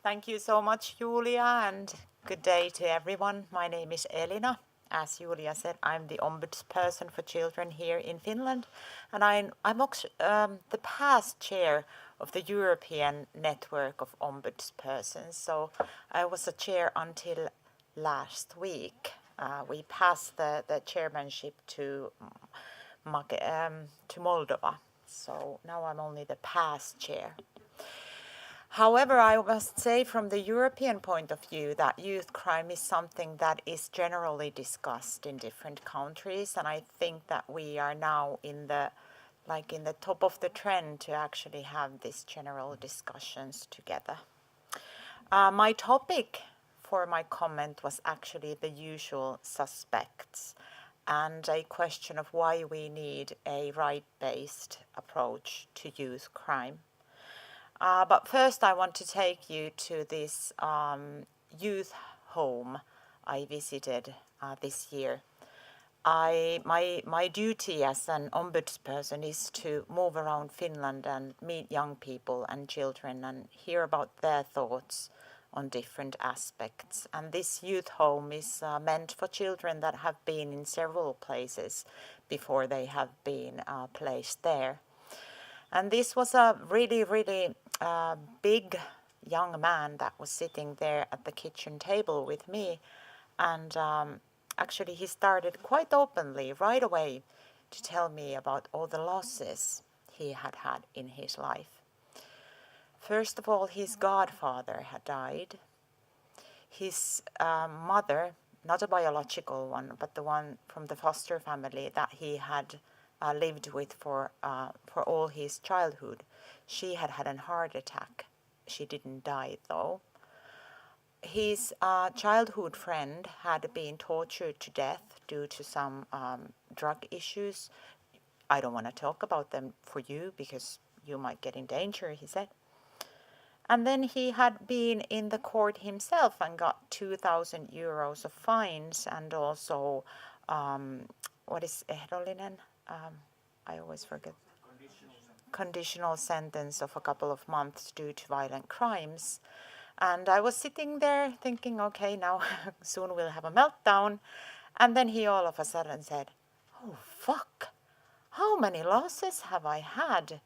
Thank you so much, Julia, and good day to everyone. My name is Elina. As Julia said, I'm the Ombudsperson for Children here in Finland, and I'm the past chair of the European Network of Ombudspersons. So I was a chair until last week. We passed the chairmanship to Moldova. So now I'm only the past chair. However, I must say from the European point of view that youth crime is something that is generally discussed in different countries, and I think that we are now in the top of the trend to actually have these general discussions together. My topic for my comment was actually the usual suspects and a question of why we need a right-based approach to youth crime. But first, I want to take you to this youth home I visited this year. My duty as an ombudsperson is to move around Finland and meet young people and children and hear about their thoughts on different aspects. And this youth home is meant for children that have been in several places before they have been placed there. And this was a really big young man that was sitting there at the kitchen table with me. And actually he started quite openly right away to tell me about all the losses he had had in his life. First of all, his godfather had died. His mother, not a biological one, but the one from the foster family that he had lived with for all his childhood. She had had a heart attack. She didn't die though. His childhood friend had been tortured to death due to some drug issues. I don't want to talk about them for you because you might get in danger, he said. And then he had been in the court himself and got 2,000 euros of fines and also, what is ehdollinen? I always forget. Conditional sentence of a couple of months due to violent crimes. And I was sitting there thinking, okay, now soon we'll have a meltdown. And then he all of a sudden said, oh, fuck, how many losses have I had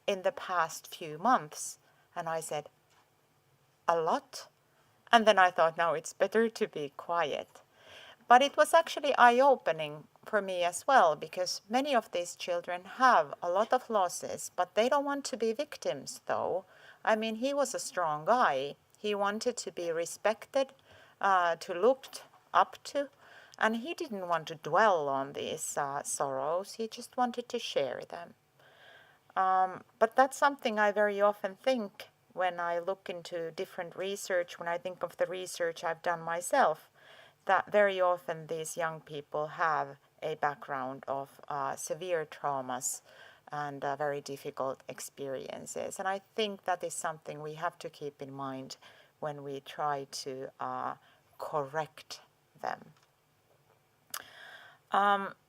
in the past few months? And I said, a lot. And then I thought, no, it's better to be quiet. But it was actually eye-opening for me as well, because many of these children have a lot of losses, but they don't want to be victims, though. I mean, he was a strong guy. He wanted to be respected, to looked up to, and he didn't want to dwell on these sorrows. He just wanted to share them. But that's something I very often think when I look into different research, when I think of the research I've done myself, that very often these young people have a background of severe traumas and very difficult experiences. And I think that is something we have to keep in mind when we try to correct them.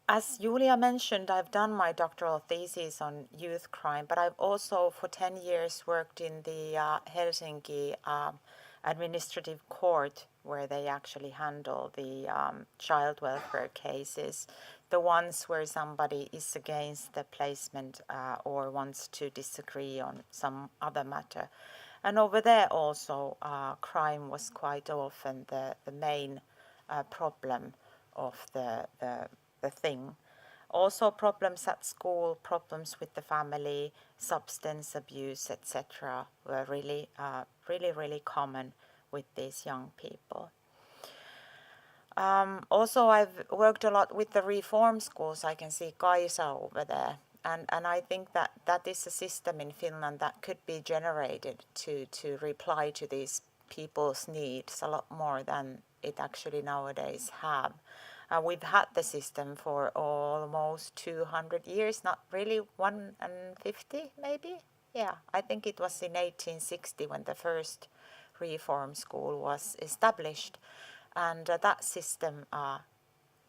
As Julia mentioned, I've done my doctoral thesis on youth crime, but I've also for 10 years worked in the Helsinki administrative court, where they actually handle the child welfare cases, the ones where somebody is against the placement or wants to disagree on some other matter. And over there also crime was quite often the main problem of the thing. Also problems at school, problems with the family, substance abuse, etc. were really common with these young people. Also, I've worked a lot with the reform schools. I can see Kaisa over there. And I think that is a system in Finland that could be generated to reply to these people's needs a lot more than it actually nowadays have. We've had the system for almost 200 years, not really 150 maybe. Yeah, I think it was in 1860 when the first reform school was established. And that system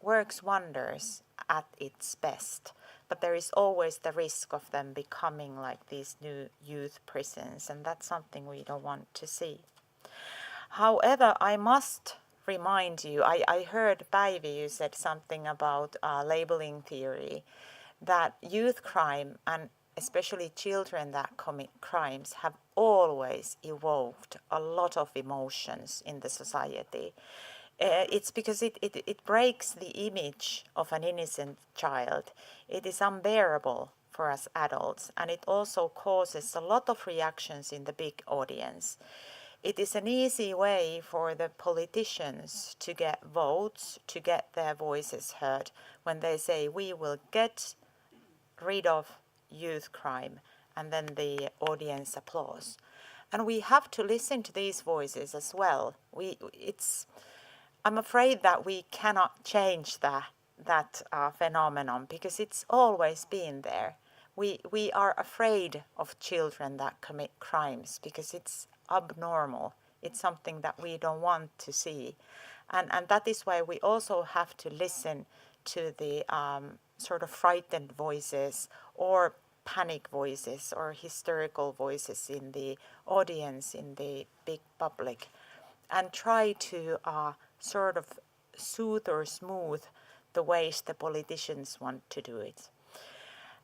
works wonders at its best. But there is always the risk of them becoming like these new youth prisons, and that's something we don't want to see. However, I must remind you, I heard Päivi, you said something about labeling theory, that youth crime and especially children that commit crimes have always evoked a lot of emotions in the society. It's because it breaks the image of an innocent child. It is unbearable for us adults, and it also causes a lot of reactions in the big audience. It is an easy way for the politicians to get votes, to get their voices heard when they say we will get rid of youth crime, and then the audience applauds. And we have to listen to these voices as well. I'm afraid that we cannot change that phenomenon because it's always been there. We are afraid of children that commit crimes because it's abnormal. It's something that we don't want to see. And that is why we also have to listen to the sort of frightened voices or panic voices or hysterical voices in the audience, in the big public, and try to sort of soothe or smooth the ways the politicians want to do it.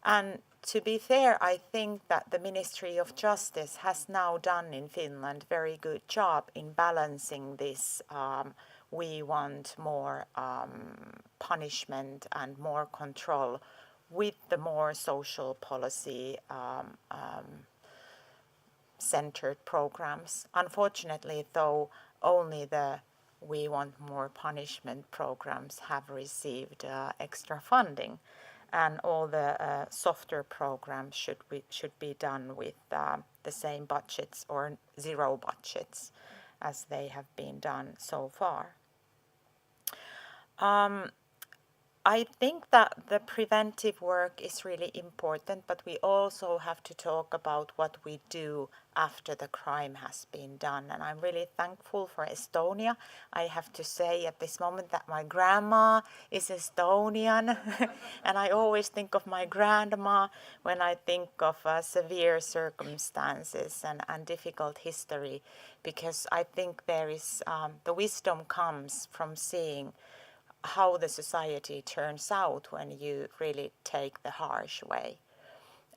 And to be fair, I think that the Ministry of Justice has now done in Finland a very good job in balancing this. We want more punishment and more control with the more social policy centered programs. Unfortunately, though, only the we want more punishment programs have received extra funding, and all the softer programs should be done with the same budgets or zero budgets as they have been done so far. I think that the preventive work is really important, but we also have to talk about what we do after the crime has been done. And I'm really thankful for Estonia. I have to say at this moment that my grandma is Estonian, and I always think of my grandma when I think of severe circumstances and difficult history, because I think there is the wisdom comes from seeing how the society turns out when you really take the harsh way.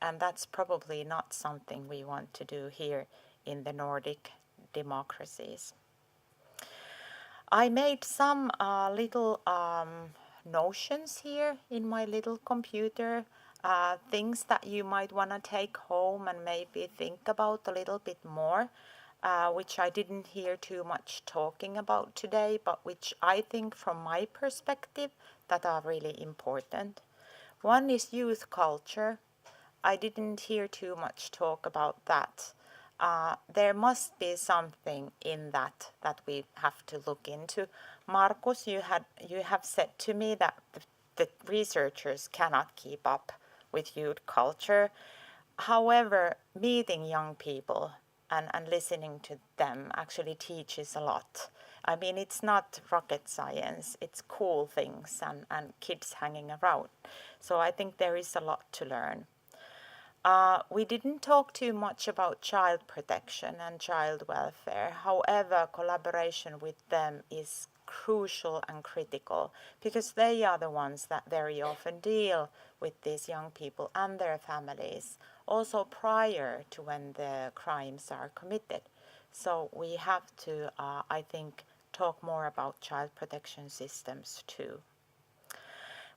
And that's probably not something we want to do here in the Nordic democracies. I made some little notions here in my little computer, things that you might want to take home and maybe think about a little bit more. Which I didn't hear too much talking about today, but which I think from my perspective that are really important. One is youth culture. I didn't hear too much talk about that. There must be something in that we have to look into. Markus, you have said to me that the researchers cannot keep up with youth culture. However, meeting young people and listening to them actually teaches a lot. I mean, it's not rocket science, it's cool things and kids hanging around. So I think there is a lot to learn. We didn't talk too much about child protection and child welfare. However, collaboration with them is crucial and critical because they are the ones that very often deal with these young people and their families, also prior to when the crimes are committed. So we have to, I think, talk more about child protection systems too.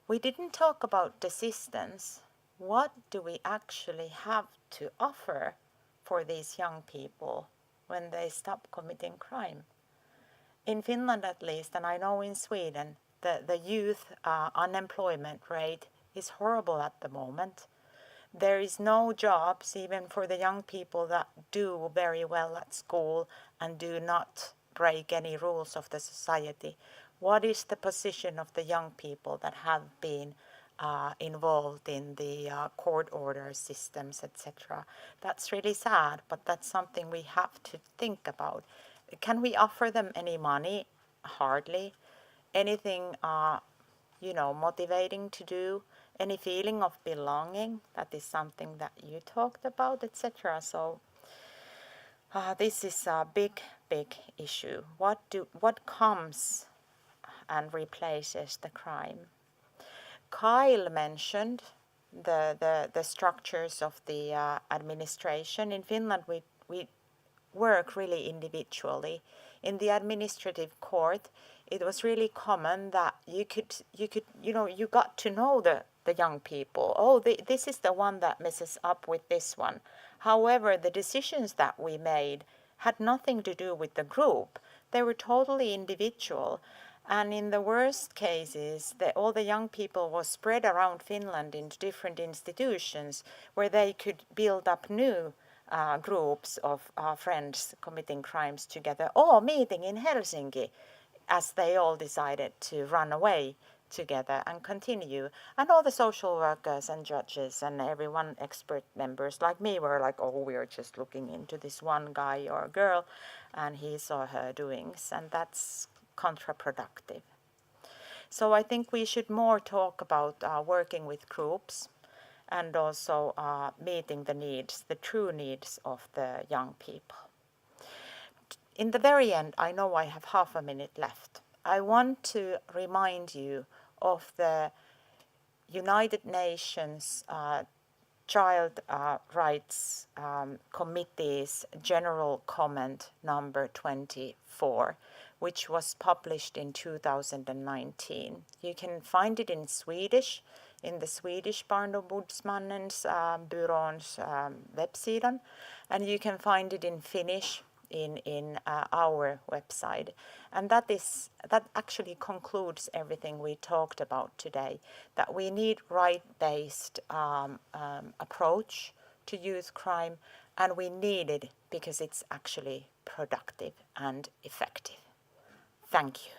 We didn't talk about desistance. What do we actually have to offer for these young people when they stop committing crime? In Finland at least, and I know in Sweden, the youth unemployment rate is horrible at the moment. There is no jobs even for the young people that do very well at school and do not break any rules of the society. What is the position of the young people that have been involved in the court order systems, etc.? That's really sad, but that's something we have to think about. Can we offer them any money? Hardly. Anything, motivating to do? Any feeling of belonging? That is something that you talked about, etc. So This is a big, big issue. What comes and replaces the crime? Kyle mentioned the structures of the administration. In Finland, we work really individually. In the administrative court, it was really common that you got to know the young people. Oh, this is the one that messes up with this one. However, the decisions that we made had nothing to do with the group. They were totally individual. And in the worst cases, all the young people were spread around Finland into different institutions where they could build up new groups of friends committing crimes together, or meeting in Helsinki as they all decided to run away together and continue. And all the social workers and judges and everyone, expert members like me, were like, oh, we're just looking into this one guy or girl and his or her doings, and that's counterproductive. So I think we should more talk about working with groups and also meeting the needs, the true needs of the young people. In the very end, I know I have half a minute left. I want to remind you of the United Nations Child Rights Committee's General Comment number 24, which was published in 2019. You can find it in Swedish, in the Swedish Barnombudsmannens byråns webbsidan, and you can find it in Finnish in our website. And that actually concludes everything we talked about today, that we need right-based approach to youth crime, and we need it because it's actually productive and effective. Thank you.